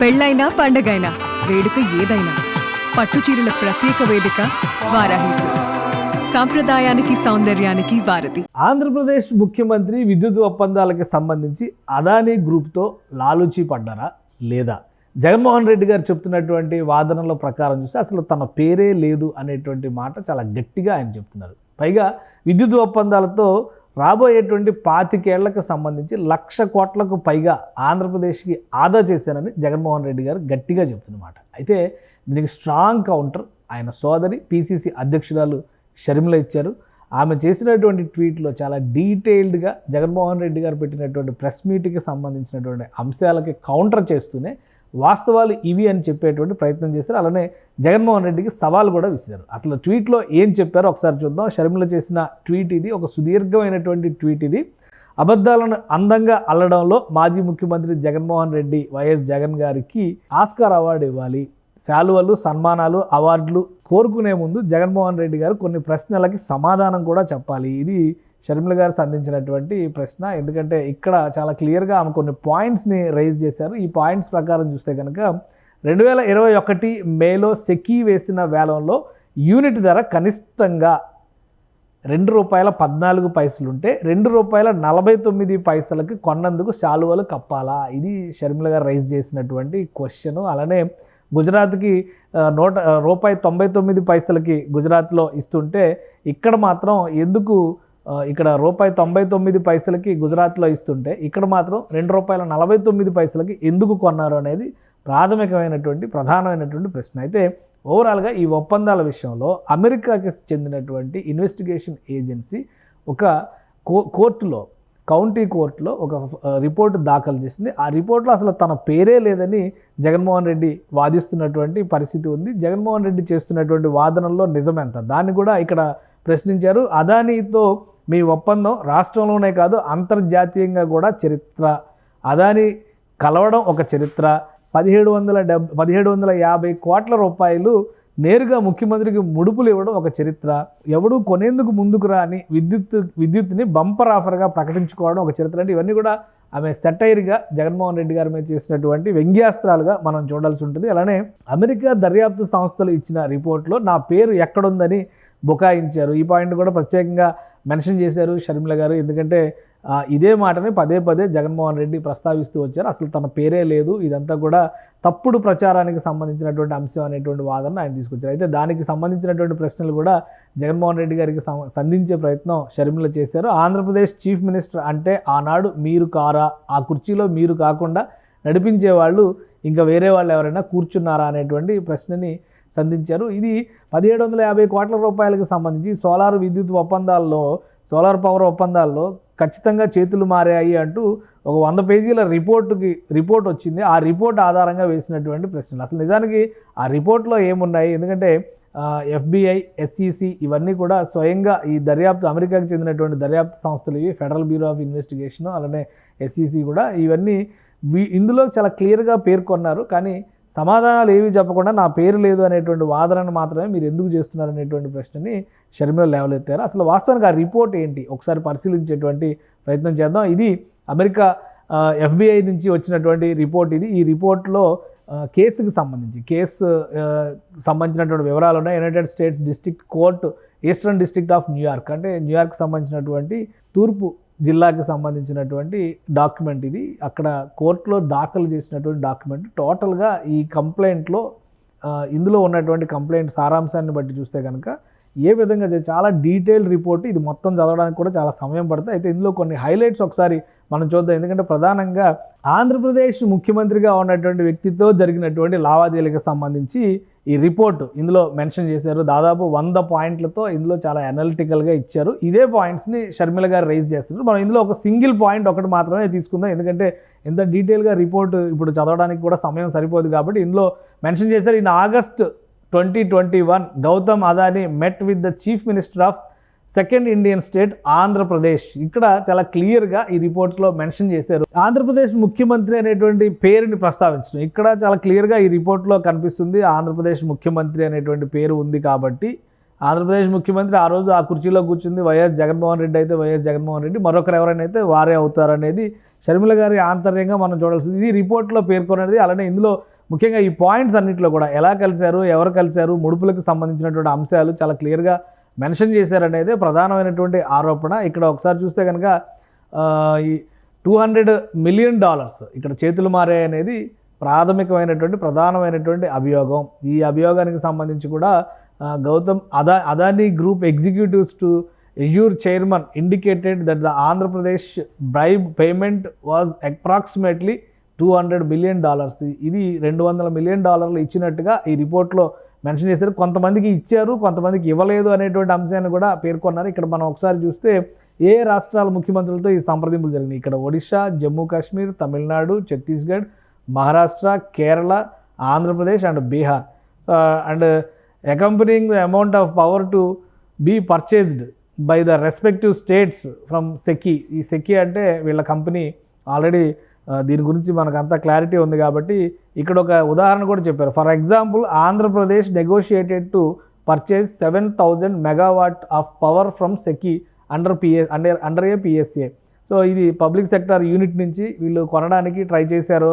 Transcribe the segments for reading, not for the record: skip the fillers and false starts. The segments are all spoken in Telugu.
పెళ్ళైనా పండగైనా వేడుక ఏదైనా పట్టుచీరల ప్రత్యేక వేదిక వారాహి సిల్క్స్. సాంప్రదాయానికి సౌందర్యానికి వారధి. ఆంధ్రప్రదేశ్ ముఖ్యమంత్రి విద్యుత్ ఒప్పందాలకు సంబంధించి అదానీ గ్రూప్తో లాలూచీ పడ్డారా లేదా? జగన్మోహన్ రెడ్డి గారు చెప్తున్నటువంటి వాదనల ప్రకారం చూస్తే అసలు తన పేరే లేదు అనేటువంటి మాట చాలా గట్టిగా ఆయన చెప్తున్నారు. పైగా విద్యుత్ ఒప్పందాలతో రాబోయేటువంటి 25 ఏళ్లకు సంబంధించి 1,00,000 కోట్లకు పైగా ఆంధ్రప్రదేశ్కి ఆదా చేశారని జగన్మోహన్ రెడ్డి గారు గట్టిగా చెప్తున్నమాట. అయితే దీనికి స్ట్రాంగ్ కౌంటర్ ఆయన సోదరి పిసిసి అధ్యక్షురాలు షర్మిల ఇచ్చారు. ఆమె చేసినటువంటి ట్వీట్లో చాలా డీటెయిల్డ్గా జగన్మోహన్ రెడ్డి గారు పెట్టినటువంటి ప్రెస్ మీట్కి సంబంధించినటువంటి అంశాలకి కౌంటర్ చేస్తూనే వాస్తవాలు ఇవి అని చెప్పేటువంటి ప్రయత్నం చేశారు. అలానే జగన్మోహన్ రెడ్డికి సవాల్ కూడా విసిరారు. అసలు ట్వీట్లో ఏం చెప్పారో ఒకసారి చూద్దాం. షర్మిల చేసిన ట్వీట్ ఇది, ఒక సుదీర్ఘమైనటువంటి ట్వీట్ ఇది. అబద్ధాలను అందంగా అల్లడంలో మాజీ ముఖ్యమంత్రి జగన్మోహన్ రెడ్డి వైఎస్ జగన్ గారికి ఆస్కార్ అవార్డు ఇవ్వాలి, శాలువలు, సన్మానాలు, అవార్డులు కోరుకునే ముందు జగన్మోహన్ రెడ్డి గారు కొన్ని ప్రశ్నలకి సమాధానం కూడా చెప్పాలి. ఇది షర్మిల గారు సంధించినటువంటి ప్రశ్న. ఎందుకంటే ఇక్కడ చాలా క్లియర్గా ఆమె కొన్ని పాయింట్స్ని రైజ్ చేశారు. ఈ పాయింట్స్ ప్రకారం చూస్తే కనుక 2021 మేలో సెకీ వేసిన వేలంలో యూనిట్ ధర కనిష్టంగా ₹2.14 ఉంటే ₹2.49 కొన్నందుకు శాలువలు కప్పాలా? ఇది షర్మిల గారు రైజ్ చేసినటువంటి క్వశ్చన్. అలానే గుజరాత్కి ₹1.99 గుజరాత్లో ఇస్తుంటే ఇక్కడ మాత్రం ఎందుకు ఇక్కడ ₹1.99 గుజరాత్లో ఇస్తుంటే ఇక్కడ మాత్రం ₹2.49 ఎందుకు కొన్నారు అనేది ప్రధానమైనటువంటి ప్రశ్న. అయితే ఓవరాల్గా ఈ ఒప్పందాల విషయంలో అమెరికాకి చెందినటువంటి ఇన్వెస్టిగేషన్ ఏజెన్సీ ఒక కోర్టులో, కౌంటీ కోర్టులో ఒక రిపోర్ట్ దాఖలు చేసింది. ఆ రిపోర్ట్లో అసలు తన పేరే లేదని జగన్మోహన్ రెడ్డి వాదిస్తున్నటువంటి పరిస్థితి ఉంది. జగన్మోహన్ రెడ్డి చేస్తున్నటువంటి వాదనల్లో నిజమెంత దాన్ని కూడా ఇక్కడ ప్రశ్నించారు. అదానీతో మీ ఒప్పందం రాష్ట్రంలోనే కాదు అంతర్జాతీయంగా కూడా చరిత్ర. అదానీ కలవడం ఒక చరిత్ర. 1750 కోట్ల రూపాయలు నేరుగా ముఖ్యమంత్రికి ముడుపులు ఇవ్వడం ఒక చరిత్ర. ఎవడూ కొనేందుకు ముందుకు రాని విద్యుత్ని బంపర్ ఆఫర్గా ప్రకటించుకోవడం ఒక చరిత్ర. అంటే ఇవన్నీ కూడా ఆమె సెటైర్గా జగన్మోహన్ రెడ్డి గారి మీద చేసినటువంటి వ్యంగ్యాస్త్రాలుగా మనం చూడాల్సి ఉంటుంది. అలానే అమెరికా దర్యాప్తు సంస్థలు ఇచ్చిన రిపోర్ట్లో నా పేరు ఎక్కడుందని బుకాయించారు. ఈ పాయింట్ కూడా ప్రత్యేకంగా మెన్షన్ చేశారు షర్మిల గారు. ఎందుకంటే ఇదే మాటని పదే జగన్మోహన్ రెడ్డి ప్రస్తావిస్తూ వచ్చారు. అసలు తన పేరే లేదు, ఇదంతా కూడా తప్పుడు ప్రచారానికి సంబంధించినటువంటి అంశం అనేటువంటి వాదన ఆయన తీసుకొచ్చారు. అయితే దానికి సంబంధించినటువంటి ప్రశ్నలు కూడా జగన్మోహన్ రెడ్డి గారికి సంధించే ప్రయత్నం షర్మిల చేశారు. ఆంధ్రప్రదేశ్ చీఫ్ మినిస్టర్ అంటే ఆనాడు మీరు కారా? ఆ కుర్చీలో మీరు కాకుండా నడిపించే వాళ్ళు ఇంకా వేరే వాళ్ళు ఎవరైనా కూర్చున్నారా అనేటువంటి ప్రశ్నని సంధించారు. ఇది 1750 కోట్ల రూపాయలకు సంబంధించి సోలార్ పవర్ ఒప్పందాల్లో ఖచ్చితంగా చేతులు మారాయి అంటూ ఒక 100 పేజీల రిపోర్ట్ వచ్చింది. ఆ రిపోర్ట్ ఆధారంగా వేసినటువంటి ప్రశ్నలు. అసలు నిజానికి ఆ రిపోర్ట్లో ఏమున్నాయి? ఎందుకంటే FBI, SEC ఇవన్నీ కూడా స్వయంగా ఈ దర్యాప్తు అమెరికాకి చెందినటువంటి దర్యాప్తు సంస్థలు ఇవి, ఫెడరల్ బ్యూరో ఆఫ్ ఇన్వెస్టిగేషన్, అలానే SEC కూడా ఇవన్నీ ఇందులో చాలా క్లియర్గా పేర్కొన్నారు. కానీ సమాధానాలు ఏవి చెప్పకుండా నా పేరు లేదు అనేటువంటి వాదనను మాత్రమే మీరు ఎందుకు చేస్తున్నారు అనేటువంటి ప్రశ్నని షర్మిల లేవలెత్తారు. అసలు వాస్తవానికి ఆ రిపోర్ట్ ఏంటి ఒకసారి పరిశీలించేటువంటి ప్రయత్నం చేద్దాం. ఇది అమెరికా FBI నుంచి వచ్చినటువంటి రిపోర్ట్ ఇది. ఈ రిపోర్ట్లో కేసుకు సంబంధించినటువంటి వివరాలు ఉన్నాయి. United states district court eastern district of New York, అంటే న్యూయార్క్ సంబంధించినటువంటి తూర్పు జిల్లాకి సంబంధించినటువంటి డాక్యుమెంట్ ఇది. అక్కడ కోర్టులో దాఖలు చేసినటువంటి డాక్యుమెంట్. టోటల్గా ఈ కంప్లైంట్లో ఇందులో ఉన్నటువంటి కంప్లైంట్ సారాంశాన్ని బట్టి చూస్తే కనుక ఏ విధంగా చాలా డీటెయిల్డ్ రిపోర్ట్ ఇది. మొత్తం చదవడానికి కూడా చాలా సమయం పడుతుంది. అయితే ఇందులో కొన్ని హైలైట్స్ ఒకసారి మనం చూద్దాం. ఎందుకంటే ప్రధానంగా ఆంధ్రప్రదేశ్ ముఖ్యమంత్రిగా ఉన్నటువంటి వ్యక్తితో జరిగినటువంటి లావాదేవీలకు సంబంధించి ఈ రిపోర్టు ఇందులో మెన్షన్ చేశారు. దాదాపు 100 పాయింట్లతో ఇందులో చాలా అనలిటికల్గా ఇచ్చారు. ఇదే పాయింట్స్ని షర్మిల గారు రైజ్ చేస్తున్నారు. మనం ఇందులో ఒక సింగిల్ పాయింట్ ఒకటి మాత్రమే తీసుకుందాం. ఎందుకంటే ఎంత డీటెయిల్గా రిపోర్టు ఇప్పుడు చదవడానికి కూడా సమయం సరిపోదు కాబట్టి ఇందులో మెన్షన్ చేశారు. In August 2021 Gautam Adani met with the chief minister of second Indian state Andhra Pradesh. ఇక్కడ చాలా క్లియర్గా ఈ రిపోర్ట్స్లో మెన్షన్ చేశారు. ఆంధ్రప్రదేశ్ ముఖ్యమంత్రి అనేటువంటి పేరుని ప్రస్తావించడం ఇక్కడ చాలా క్లియర్గా ఈ రిపోర్ట్లో కనిపిస్తుంది. ఆంధ్రప్రదేశ్ ముఖ్యమంత్రి అనేటువంటి పేరు ఉంది కాబట్టి ఆంధ్రప్రదేశ్ ముఖ్యమంత్రి ఆ రోజు ఆ కుర్చీలో కూర్చుంది వైఎస్ జగన్మోహన్ రెడ్డి అయితే వైఎస్ జగన్మోహన్ రెడ్డి, మరొకరు ఎవరైనా అయితే వారే అవుతారనేది షర్మిల గారి ఆంతర్యంగా మనం చూడాల్సింది. ఇది రిపోర్ట్లో పేర్కొనేది. అలానే ఇందులో ముఖ్యంగా ఈ పాయింట్స్ అన్నింటిలో కూడా ఎలా కలిశారు, ఎవరు కలిశారు, ముడుపులకు సంబంధించినటువంటి అంశాలు చాలా క్లియర్గా మెన్షన్ చేశారనేదే ప్రధానమైనటువంటి ఆరోపణ. ఇక్కడ ఒకసారి చూస్తే కనుక ఈ $200 మిలియన్ ఇక్కడ చేతులు మారే అనేది ప్రాథమికమైనటువంటి ప్రధానమైనటువంటి అభియోగం. ఈ అభియోగానికి సంబంధించి కూడా Gautam Adani group executives to Azure chairman indicated that the Andhra Pradesh bribe payment was approximately $200 million. ఇది $200 మిలియన్ ఇచ్చినట్టుగా ఈ రిపోర్ట్లో మెన్షన్ చేశారు. కొంతమందికి ఇచ్చారు, కొంతమందికి ఇవ్వలేదు అనేటువంటి అంశాన్ని కూడా పేర్కొన్నారు. ఇక్కడ మనం ఒకసారి చూస్తే ఏ రాష్ట్రాల ముఖ్యమంత్రులతో ఈ సంప్రదింపులు జరిగినాయి. ఇక్కడ Odisha, Jammu Kashmir, Tamil Nadu, Chhattisgarh, Maharashtra, Kerala, Andhra Pradesh and Bihar and accompanying the amount of power to be purchased by the respective states from SECI. ఈ సెకీ అంటే వీళ్ళ కంపెనీ. ఆల్రెడీ దీని గురించి మనకంతా క్లారిటీ ఉంది కాబట్టి ఇక్కడ ఒక ఉదాహరణ కూడా చెప్పారు. For example, Andhra Pradesh negotiated to purchase 7,000 megawatt of power from SECI under A PSA. So ఇది పబ్లిక్ సెక్టర్ యూనిట్ నుంచి వీళ్ళు కొనడానికి ట్రై చేశారు.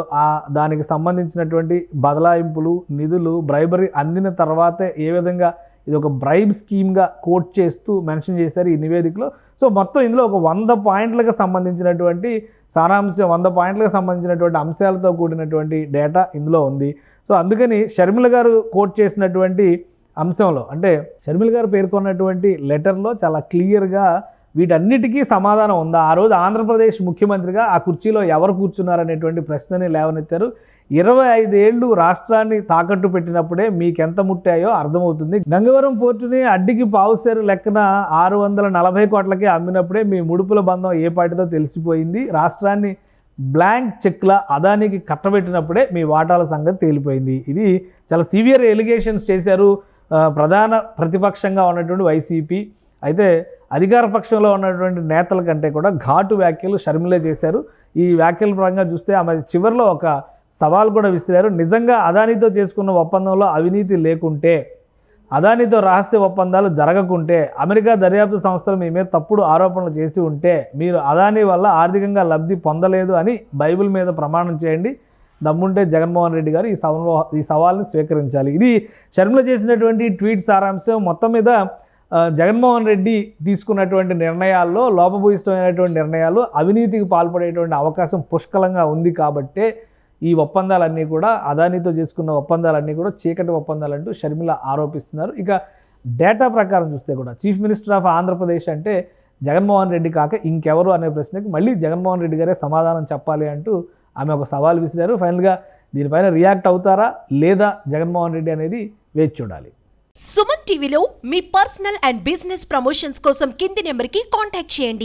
దానికి సంబంధించినటువంటి బదలాయింపులు, నిధులు, బ్రైబరీ అందిన తర్వాతే ఏ విధంగా ఇది ఒక బ్రైబ్ స్కీమ్గా కోట్ చేస్తూ మెన్షన్ చేశారు ఈ నివేదికలో. సో మొత్తం ఇందులో ఒక 100 పాయింట్లకు సంబంధించినటువంటి సారాంశం, 100 పాయింట్లకు సంబంధించినటువంటి అంశాలతో కూడినటువంటి డేటా ఇందులో ఉంది. సో అందుకని షర్మిల గారు కోట్ చేసినటువంటి అంశంలో, అంటే షర్మిల గారు పేర్కొన్నటువంటి లెటర్లో చాలా క్లియర్గా వీటన్నిటికీ సమాధానం ఉందా. ఆ రోజు ఆంధ్రప్రదేశ్ ముఖ్యమంత్రిగా ఆ కుర్చీలో ఎవరు కూర్చున్నారనేటువంటి ప్రశ్నని లేవనెత్తారు. 25 ఏళ్ళు రాష్ట్రాన్ని తాకట్టు పెట్టినప్పుడే మీకెంత ముట్టాయో అర్థమవుతుంది. గంగవరం పోర్టుని అడ్డికి పావుసేరు లెక్కన 640 కోట్లకే అమ్మినప్పుడే మీ ముడుపుల బంధం ఏ పాటితో తెలిసిపోయింది. రాష్ట్రాన్ని బ్లాంక్ చెక్ల అదానికి కట్టబెట్టినప్పుడే మీ వాటాల సంగతి తేలిపోయింది. ఇది చాలా సివియర్ ఎలిగేషన్స్ చేశారు ప్రధాన ప్రతిపక్షంగా ఉన్నటువంటి వైసీపీ. అయితే అధికార పక్షంలో ఉన్నటువంటి నేతల కంటే కూడా ఘాటు వ్యాఖ్యలు షర్మిలే చేశారు. ఈ వ్యాఖ్యల పరంగా చూస్తే ఆమె చివరిలో ఒక సవాల్ కూడా విసిరారు. నిజంగా అదానీతో చేసుకున్న ఒప్పందంలో అవినీతి లేకుంటే, అదానీతో రహస్య ఒప్పందాలు జరగకుంటే, అమెరికా దర్యాప్తు సంస్థలు మీ మీద తప్పుడు ఆరోపణలు చేసి ఉంటే, మీరు అదానీ వల్ల ఆర్థికంగా లబ్ధి పొందలేదు అని బైబిల్ మీద ప్రమాణం చేయండి. దమ్ముంటే జగన్మోహన్ రెడ్డి గారు ఈ సవాల్ని స్వీకరించాలి. ఇది షర్మిల చేసినటువంటి ట్వీట్ సారాంశం. మొత్తం మీద జగన్మోహన్ రెడ్డి తీసుకున్నటువంటి నిర్ణయాల్లో లోపభూయిష్టమైనటువంటి నిర్ణయాలు, అవినీతికి పాల్పడేటువంటి అవకాశం పుష్కలంగా ఉంది కాబట్టే ఈ ఒప్పందాలన్నీ కూడా, అదానీతో చేసుకున్న ఒప్పందాలన్నీ కూడా చీకటి ఒప్పందాలంటూ షర్మిల ఆరోపిస్తున్నారు. ఇక డేటా ప్రకారం చూస్తే కూడా చీఫ్ మినిస్టర్ ఆఫ్ ఆంధ్రప్రదేశ్ అంటే జగన్మోహన్ రెడ్డి కాక ఇంకెవరు అనే ప్రశ్నకి మళ్ళీ జగన్మోహన్ రెడ్డి గారే సమాధానం చెప్పాలి అంటూ ఆమె ఒక సవాల్ విసిరారు. ఫైనల్గా దీనిపైన రియాక్ట్ అవుతారా లేదా జగన్మోహన్ రెడ్డి అనేది వేచి చూడాలి. సుమన్ టీవీలో మీ పర్సనల్ అండ్ బిజినెస్ ప్రమోషన్స్ కోసం కింది నెంబర్కి కాంటాక్ట్ చేయండి.